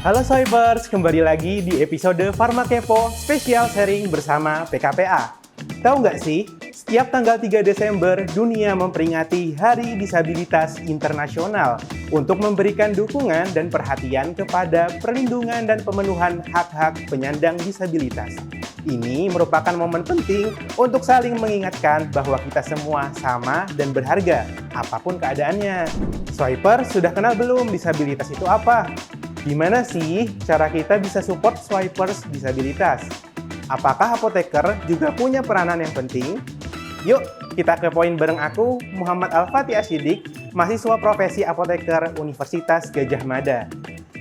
Halo Swipers, kembali lagi di episode Pharma Kepo spesial sharing bersama PKPA. Tahu nggak sih, setiap tanggal 3 Desember dunia memperingati Hari Disabilitas Internasional untuk memberikan dukungan dan perhatian kepada perlindungan dan pemenuhan hak-hak penyandang disabilitas. Ini merupakan momen penting untuk saling mengingatkan bahwa kita semua sama dan berharga, apapun keadaannya. Swipers, sudah kenal belum disabilitas itu apa? Gimana sih cara kita bisa support swipers disabilitas? Apakah apoteker juga punya peranan yang penting? Yuk, kita kepoin bareng aku, Muhammad Al-Fatih Asyidik, mahasiswa profesi apoteker Universitas Gadjah Mada.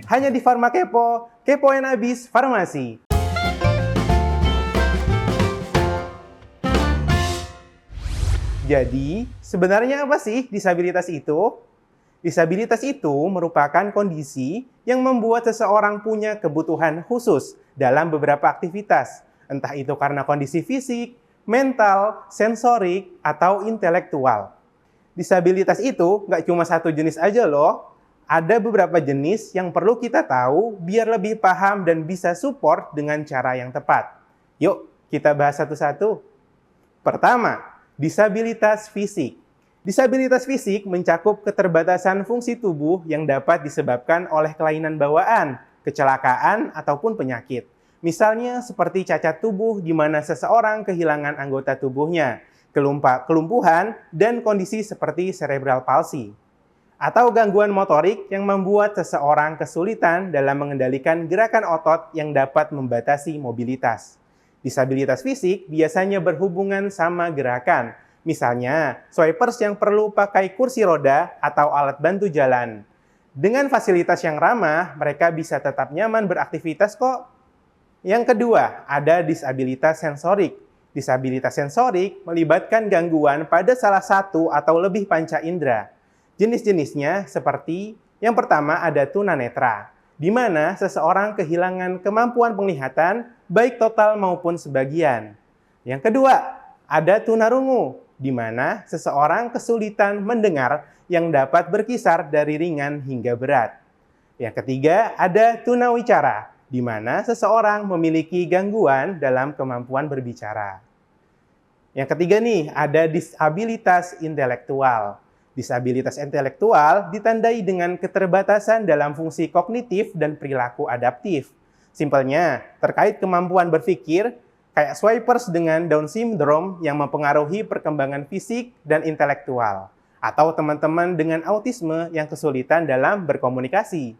Hanya di Pharma Kepo, kepoin abis farmasi. Jadi, sebenarnya apa sih disabilitas itu? Disabilitas itu merupakan kondisi yang membuat seseorang punya kebutuhan khusus dalam beberapa aktivitas, entah itu karena kondisi fisik, mental, sensorik, atau intelektual. Disabilitas itu nggak cuma satu jenis aja loh, ada beberapa jenis yang perlu kita tahu biar lebih paham dan bisa support dengan cara yang tepat. Yuk, kita bahas satu-satu. Pertama, disabilitas fisik. Disabilitas fisik mencakup keterbatasan fungsi tubuh yang dapat disebabkan oleh kelainan bawaan, kecelakaan, ataupun penyakit. Misalnya seperti cacat tubuh di mana seseorang kehilangan anggota tubuhnya, kelumpuhan, dan kondisi seperti cerebral palsy. Atau gangguan motorik yang membuat seseorang kesulitan dalam mengendalikan gerakan otot yang dapat membatasi mobilitas. Disabilitas fisik biasanya berhubungan sama gerakan. Misalnya, swipers yang perlu pakai kursi roda atau alat bantu jalan. Dengan fasilitas yang ramah, mereka bisa tetap nyaman beraktivitas kok. Yang kedua, ada disabilitas sensorik. Disabilitas sensorik melibatkan gangguan pada salah satu atau lebih panca indera. Jenis-jenisnya seperti yang pertama ada tunanetra, di mana seseorang kehilangan kemampuan penglihatan baik total maupun sebagian. Yang kedua, ada tunarungu, di mana seseorang kesulitan mendengar yang dapat berkisar dari ringan hingga berat. Yang ketiga, ada tunawicara, di mana seseorang memiliki gangguan dalam kemampuan berbicara. Yang ketiga nih, ada disabilitas intelektual. Disabilitas intelektual ditandai dengan keterbatasan dalam fungsi kognitif dan perilaku adaptif. Simpelnya, terkait kemampuan berpikir, kayak swipers dengan Down syndrome yang mempengaruhi perkembangan fisik dan intelektual. Atau teman-teman dengan autisme yang kesulitan dalam berkomunikasi.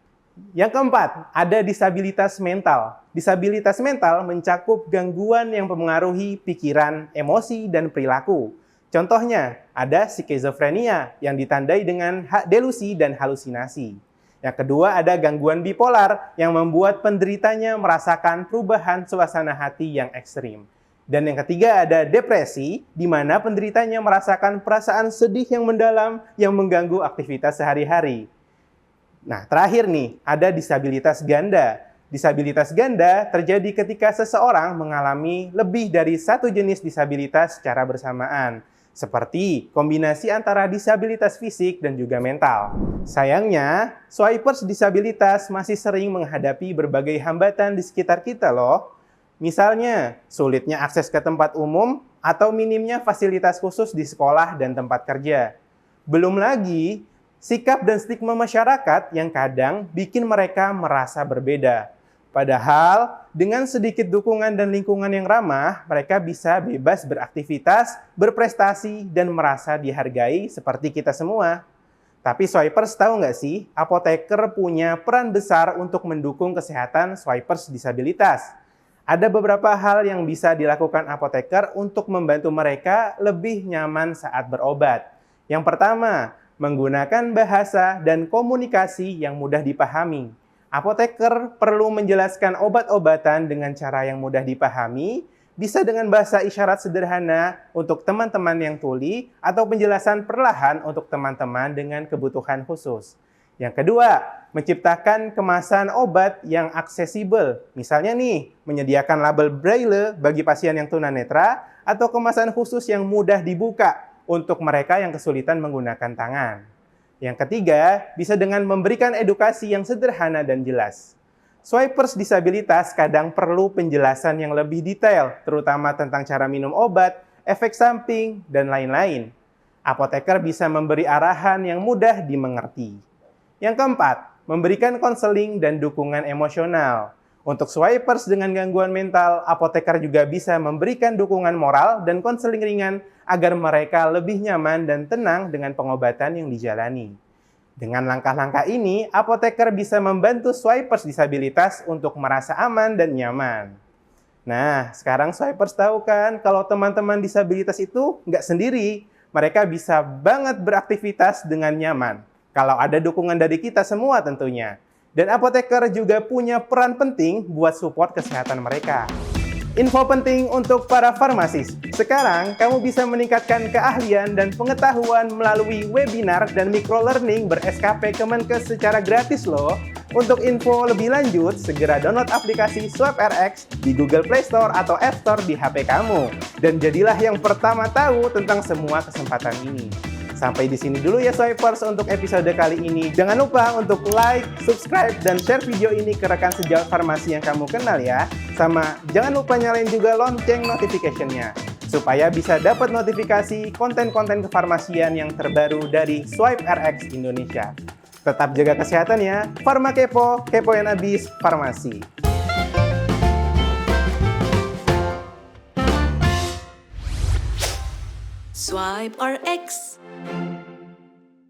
Yang keempat, ada disabilitas mental. Disabilitas mental mencakup gangguan yang mempengaruhi pikiran, emosi, dan perilaku. Contohnya, ada skizofrenia yang ditandai dengan delusi dan halusinasi. Yang kedua, ada gangguan bipolar yang membuat penderitanya merasakan perubahan suasana hati yang ekstrim. Dan yang ketiga, ada depresi, di mana penderitanya merasakan perasaan sedih yang mendalam yang mengganggu aktivitas sehari-hari. Nah, terakhir nih, ada disabilitas ganda. Disabilitas ganda terjadi ketika seseorang mengalami lebih dari satu jenis disabilitas secara bersamaan, seperti kombinasi antara disabilitas fisik dan juga mental. Sayangnya, swipers disabilitas masih sering menghadapi berbagai hambatan di sekitar kita loh. Misalnya, sulitnya akses ke tempat umum atau minimnya fasilitas khusus di sekolah dan tempat kerja. Belum lagi, sikap dan stigma masyarakat yang kadang bikin mereka merasa berbeda. Padahal, dengan sedikit dukungan dan lingkungan yang ramah, mereka bisa bebas beraktivitas, berprestasi, dan merasa dihargai seperti kita semua. Tapi swipers tahu nggak sih, apoteker punya peran besar untuk mendukung kesehatan swipers disabilitas. Ada beberapa hal yang bisa dilakukan apoteker untuk membantu mereka lebih nyaman saat berobat. Yang pertama, menggunakan bahasa dan komunikasi yang mudah dipahami. Apoteker perlu menjelaskan obat-obatan dengan cara yang mudah dipahami, bisa dengan bahasa isyarat sederhana untuk teman-teman yang tuli, atau penjelasan perlahan untuk teman-teman dengan kebutuhan khusus. Yang kedua, menciptakan kemasan obat yang aksesibel. Misalnya nih, menyediakan label braille bagi pasien yang tunanetra, atau kemasan khusus yang mudah dibuka untuk mereka yang kesulitan menggunakan tangan. Yang ketiga, bisa dengan memberikan edukasi yang sederhana dan jelas. Swipers disabilitas kadang perlu penjelasan yang lebih detail, terutama tentang cara minum obat, efek samping, dan lain-lain. Apoteker bisa memberi arahan yang mudah dimengerti. Yang keempat, memberikan konseling dan dukungan emosional. Untuk swipers dengan gangguan mental, apoteker juga bisa memberikan dukungan moral dan konseling ringan agar mereka lebih nyaman dan tenang dengan pengobatan yang dijalani. Dengan langkah-langkah ini, apoteker bisa membantu swipers disabilitas untuk merasa aman dan nyaman. Nah, sekarang swipers tahu kan kalau teman-teman disabilitas itu nggak sendiri. Mereka bisa banget beraktivitas dengan nyaman. Kalau ada dukungan dari kita semua tentunya. Dan apoteker juga punya peran penting buat support kesehatan mereka. Info penting untuk para farmasis. Sekarang, kamu bisa meningkatkan keahlian dan pengetahuan melalui webinar dan microlearning ber-SKP Kemenkes secara gratis loh. Untuk info lebih lanjut, segera download aplikasi SwipRx di Google Play Store atau App Store di HP kamu. Dan jadilah yang pertama tahu tentang semua kesempatan ini. Sampai di sini dulu ya Swipers untuk episode kali ini. Jangan lupa untuk like, subscribe, dan share video ini ke rekan sejawat farmasi yang kamu kenal ya. Sama jangan lupa nyalain juga lonceng notification-nya supaya bisa dapat notifikasi konten-konten kefarmasian yang terbaru dari SwipRx Indonesia. Tetap jaga kesehatan ya. Farma Kepo, kepoin abis farmasi. Swipe RX.